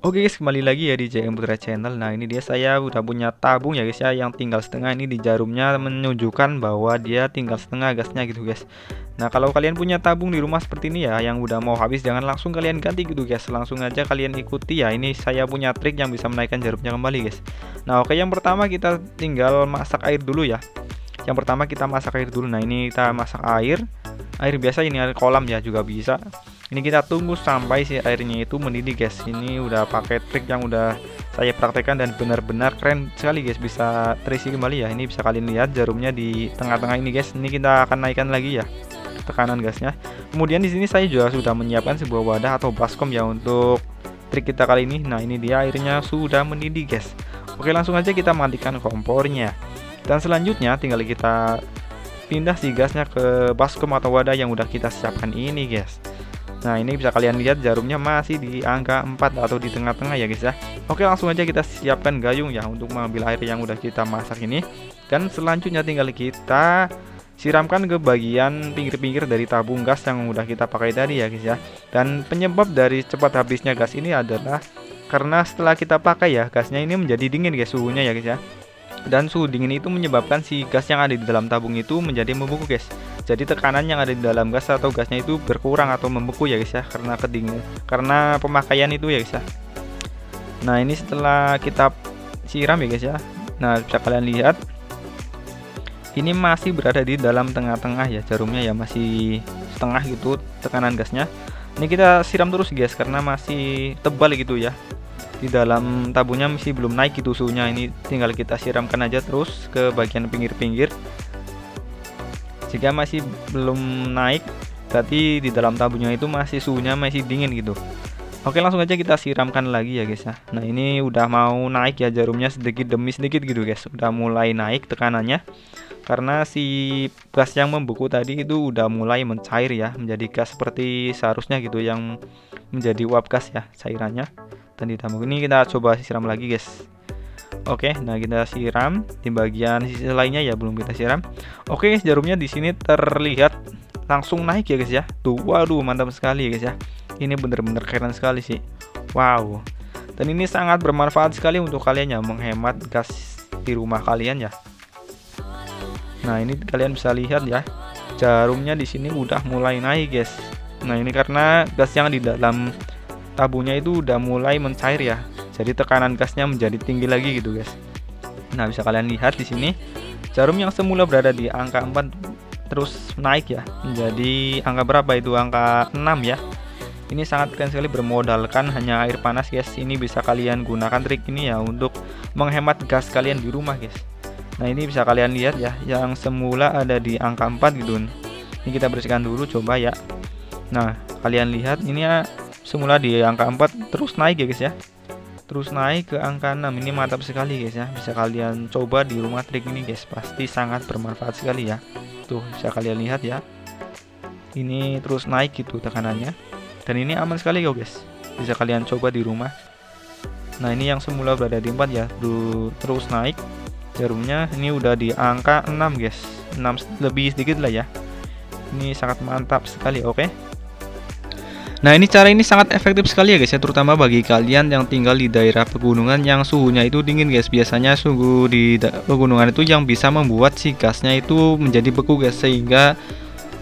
Oke guys, kembali lagi ya di JM Putra Channel. Nah ini dia, saya udah punya tabung ya guys ya, yang tinggal setengah. Ini di jarumnya menunjukkan bahwa dia tinggal setengah gasnya gitu guys. Nah kalau kalian punya tabung di rumah seperti ini ya, yang udah mau habis, jangan langsung kalian ganti gitu guys. Langsung aja kalian ikuti ya, ini saya punya trik yang bisa menaikkan jarumnya kembali guys. Nah oke, yang pertama kita tinggal masak air dulu ya. Yang pertama kita masak air dulu. Nah ini kita masak air biasa, ini air kolam ya juga bisa. Ini kita tunggu sampai si airnya itu mendidih guys. Ini udah pakai trik yang udah saya praktekkan dan benar-benar keren sekali guys, bisa terisi kembali ya. Ini bisa kalian lihat jarumnya di tengah-tengah ini guys. Ini kita akan naikkan lagi ya tekanan gasnya. Kemudian di sini saya juga sudah menyiapkan sebuah wadah atau baskom ya untuk trik kita kali ini. Nah ini dia, airnya sudah mendidih guys. Oke, langsung aja kita matikan kompornya. Dan selanjutnya tinggal kita pindah si gasnya ke baskom atau wadah yang udah kita siapkan ini guys. Nah ini bisa kalian lihat jarumnya masih di angka 4 atau di tengah-tengah ya guys ya. Oke, langsung aja kita siapkan gayung ya untuk mengambil air yang udah kita masak ini. Dan selanjutnya tinggal kita siramkan ke bagian pinggir-pinggir dari tabung gas yang udah kita pakai tadi ya guys ya. Dan penyebab dari cepat habisnya gas ini adalah karena setelah kita pakai ya, gasnya ini menjadi dingin guys suhunya ya guys ya. Dan suhu dingin itu menyebabkan si gas yang ada di dalam tabung itu menjadi membeku guys. Jadi tekanan yang ada di dalam gas atau gasnya itu berkurang atau membeku ya guys ya, karena kedingin, karena pemakaian itu ya guys ya. Nah ini setelah kita siram ya guys ya. Nah bisa kalian lihat ini masih berada di dalam tengah-tengah ya jarumnya ya, masih setengah gitu tekanan gasnya. Ini kita siram terus guys karena masih tebal gitu ya, di dalam tabungnya masih belum naik gitu suhunya. Ini tinggal kita siramkan aja terus ke bagian pinggir-pinggir. Jika masih belum naik, berarti di dalam tabungnya itu masih suhunya masih dingin gitu. Oke, langsung aja kita siramkan lagi ya guys ya. Nah ini udah mau naik ya jarumnya, sedikit demi sedikit gitu guys, udah mulai naik tekanannya. Karena si gas yang membeku tadi itu udah mulai mencair ya, menjadi gas seperti seharusnya gitu, yang menjadi uap gas ya cairannya. Dan di tabung ini kita coba siram lagi guys. Oke, nah kita siram di bagian sisi lainnya ya, belum kita siram. Oke, jarumnya di sini terlihat langsung naik ya guys ya. Tuh, waduh mantap sekali ya guys ya. Ini bener-bener keren sekali sih. Wow. Dan ini sangat bermanfaat sekali untuk kalian ya, menghemat gas di rumah kalian ya. Nah, ini kalian bisa lihat ya. Jarumnya di sini udah mulai naik guys. Nah, ini karena gas yang di dalam tabungnya itu udah mulai mencair ya. Jadi tekanan gasnya menjadi tinggi lagi gitu guys. Nah bisa kalian lihat di sini jarum yang semula berada di angka 4 terus naik ya menjadi angka berapa itu, angka 6 ya. Ini sangat keren sekali bermodalkan hanya air panas guys. Ini bisa kalian gunakan trik ini ya untuk menghemat gas kalian di rumah guys. Nah ini bisa kalian lihat ya, yang semula ada di angka 4 gitu. Ini kita bersihkan dulu coba ya. Nah kalian lihat ini ya, semula di angka 4 terus naik ya guys ya, terus naik ke angka 6. Ini mantap sekali guys ya, bisa kalian coba di rumah trik ini guys, pasti sangat bermanfaat sekali ya. Tuh bisa kalian lihat ya, ini terus naik gitu tekanannya, dan ini aman sekali guys, bisa kalian coba di rumah. Nah ini yang semula berada di 4 ya, terus naik jarumnya, ini udah di angka 6 guys, 6 lebih sedikit lah ya. Ini sangat mantap sekali. Oke. Nah ini cara ini sangat efektif sekali ya guys ya, terutama bagi kalian yang tinggal di daerah pegunungan yang suhunya itu dingin guys. Biasanya suhu di pegunungan itu yang bisa membuat si gasnya itu menjadi beku guys, sehingga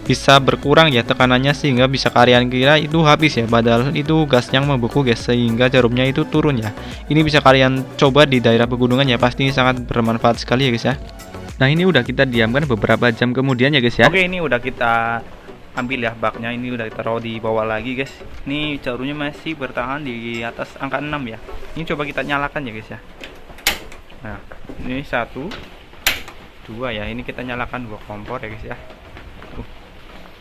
bisa berkurang ya tekanannya, sehingga bisa kalian kira itu habis ya, padahal itu gas yang membeku guys, sehingga jarumnya itu turun ya. Ini bisa kalian coba di daerah pegunungan ya, pasti sangat bermanfaat sekali ya guys ya. Nah ini udah kita diamkan beberapa jam kemudian ya guys ya. Oke, ini udah kita ambil ya baknya, ini udah taruh di bawah lagi guys. Ini jarumnya masih bertahan di atas angka 6 ya. Ini coba kita nyalakan ya guys ya. Nah ini 1 2 ya, ini kita nyalakan 2 kompor ya guys ya.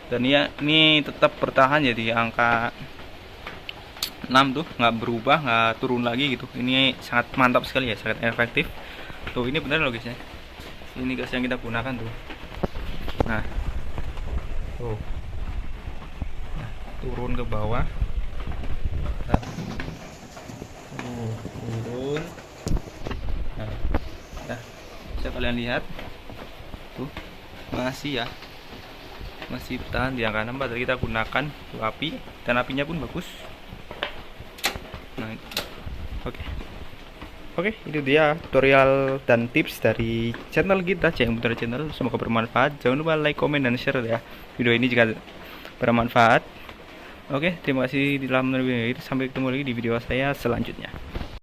Dan ya ini tetap bertahan ya di angka 6 tuh, nggak berubah, nggak turun lagi gitu. Ini sangat mantap sekali ya, sangat efektif. Tuh ini bener loh guys ya, ini gas yang kita gunakan tuh. Nah tuh, turun ke bawah. Nah, turun. Nah, ya, bisa kalian lihat tuh, masih ya, masih bertahan di angka 6. Tadi kita gunakan api dan apinya pun bagus. Nah Oke. Oke, itu dia tutorial dan tips dari channel kita, JM Putra Channel. Semoga bermanfaat. Jangan lupa like, comment, dan share ya video ini jika bermanfaat. Oke, terima kasih telah menonton video ini. Sampai ketemu lagi di video saya selanjutnya.